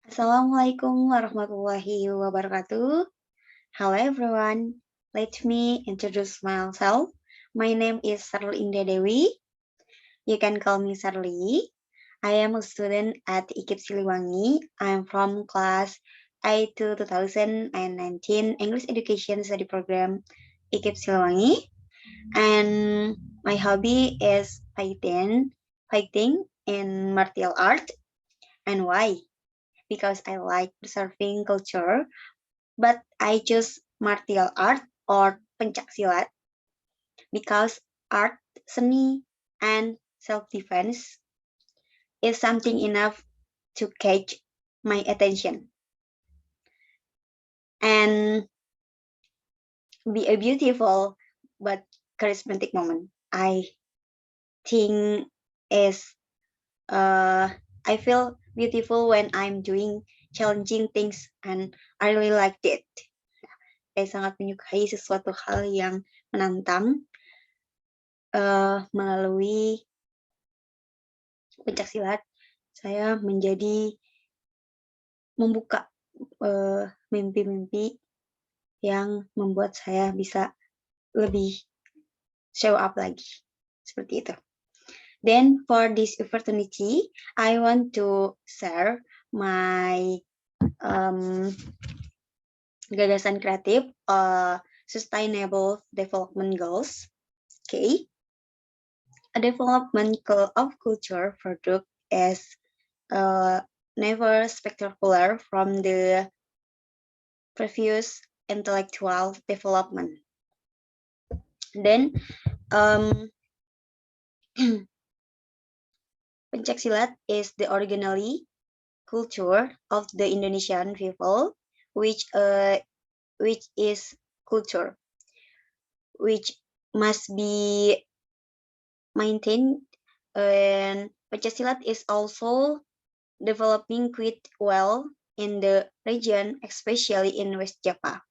Assalamualaikum warahmatullahi wabarakatuh. Hello everyone. Let me introduce myself. My name is Sarlinda Dewi. You can call me Sarli. I am a student at IKIP Siliwangi. I'm from class 8 to 2019 English Education Study Program IKIP Siliwangi. And my hobby is fighting in martial art. And why? Because I like preserving culture, but I choose martial art or pencak silat because art, seni, and self-defense is something enough to catch my attention and be a beautiful but charismatic moment. I think is I feel beautiful when I'm doing challenging things and I really liked it. Saya sangat menyukai sesuatu hal yang menantang melalui pencak silat. Saya menjadi membuka mimpi-mimpi yang membuat saya bisa lebih show up lagi. Seperti itu. Then for this opportunity, I want to share my gagasan kreatif sustainable development goals. Okay. A development of culture product is never spectacular from the previous intellectual development. Then pencak silat is the originally culture of the Indonesian people, which is culture which must be maintained, and pencak silat is also developing quite well in the region, especially in West Java.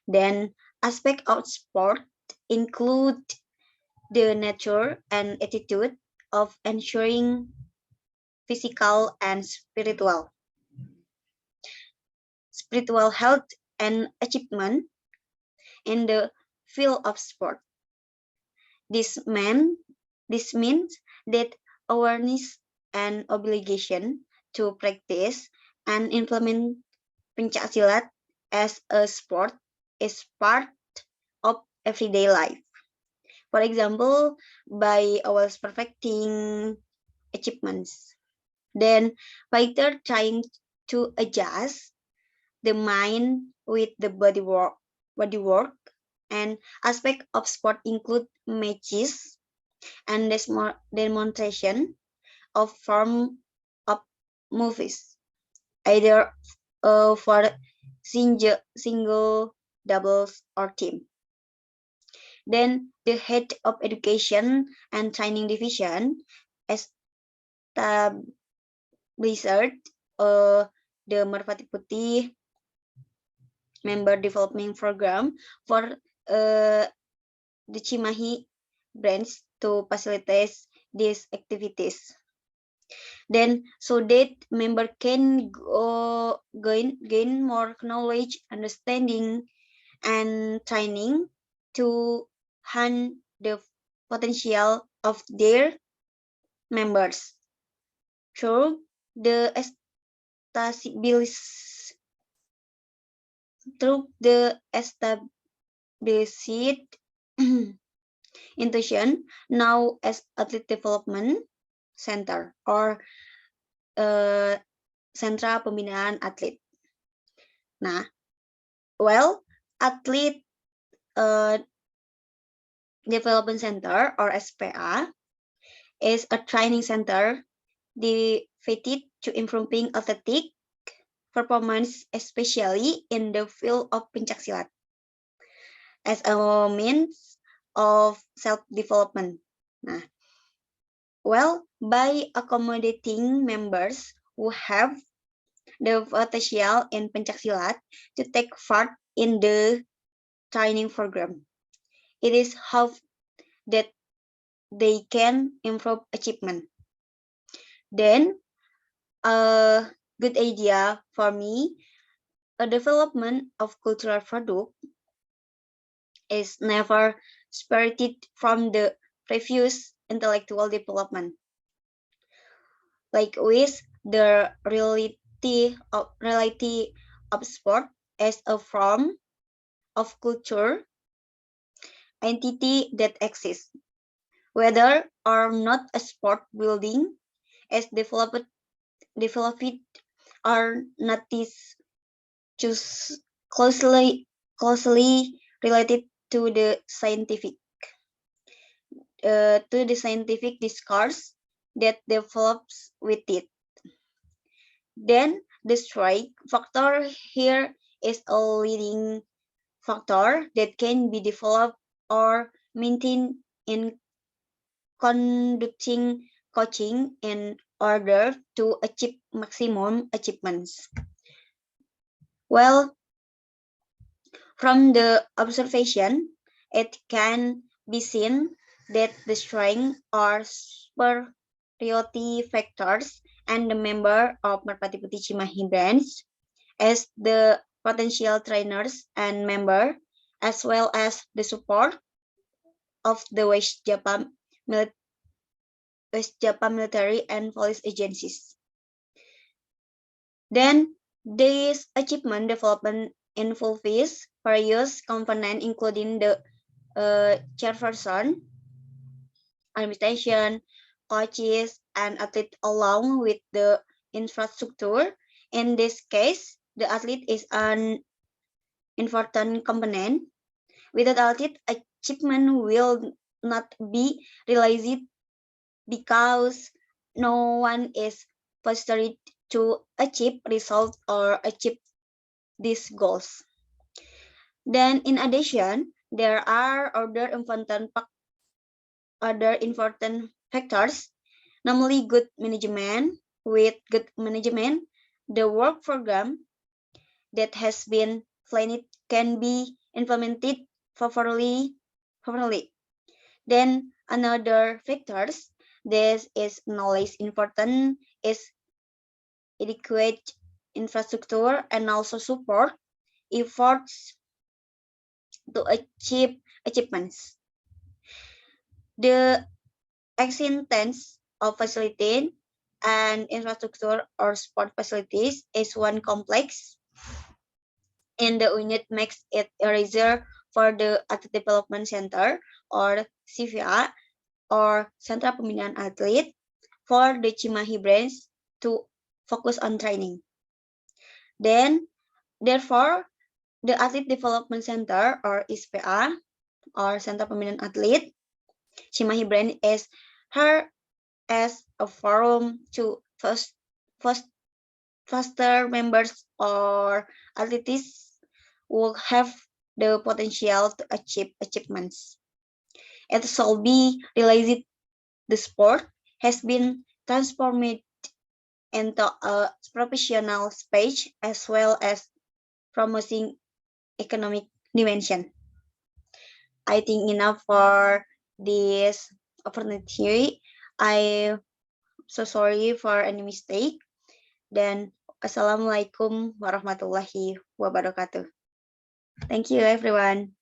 Then aspect of sport include the nature and attitude of ensuring physical and spiritual health and achievement in the field of sport. This means that awareness and obligation to practice and implement pencak silat as a sport is part of everyday life. For example, by always perfecting achievements. Then fighter trying to adjust the mind with the body work, and aspect of sport include matches and demonstration of form of movies, either for single, doubles, or team. Then the head of education and training division established the Merpati Putih member development program for the Cimahi branch to facilitate these activities. Then, so that member can gain more knowledge, understanding, and training to harness the potential of their members through the established institution now as Athlete Development Center or Sentra Pembinaan Atlet. Nah, Athlete Development Center or SPA is a training center devoted to improving athletic performance, especially in the field of pencak silat, as a means of self-development. Nah, by accommodating members who have the potential in pencak silat to take part in the training program, it is hoped that they can improve achievement. Then, good idea for me. A development of cultural product is never separated from the previous intellectual development. Like with the reality of sport as a form of culture entity that exists, whether or not a sport building is developed or not is just closely related to the scientific discourse that develops with it. Then the strike factor here is a leading factor that can be developed or maintained in conducting coaching in order to achieve maximum achievements. Well, from the observation, it can be seen that the strength or superiority factors and the member of Merpati Putih Cimahi branch as the potential trainers and member, as well as the support of the West Java military and police agencies. Then this achievement development involves various components including the chairperson, administration, coaches, and athlete along with the infrastructure. In this case, the athlete is an important component. Without athlete, achievement will not be realized because no one is fostered to achieve results or achieve these goals. Then in addition, there are other important factors, namely good management. With good management, the work program that has been planned can be implemented properly. Then another factors, this is knowledge important, is adequate infrastructure and also support efforts to achieve achievements. The existence of facility and infrastructure or sport facilities is one complex, and the unit makes it a reserve for the Athlete Development Center or CVA or Sentra Pembinaan Atlet for the Cimahi branch to focus on training. Then, therefore, the Athlete Development Center or SPA or Sentra Pembinaan Atlet Cimahi branch is her as a forum to foster members or athletes will have the potential to achieve achievements. It shall be realized the sport has been transformed into a professional space as well as promoting economic dimension. I think enough for this opportunity. I so sorry for any mistake. Dan Assalamualaikum warahmatullahi wabarakatuh. Thank you everyone.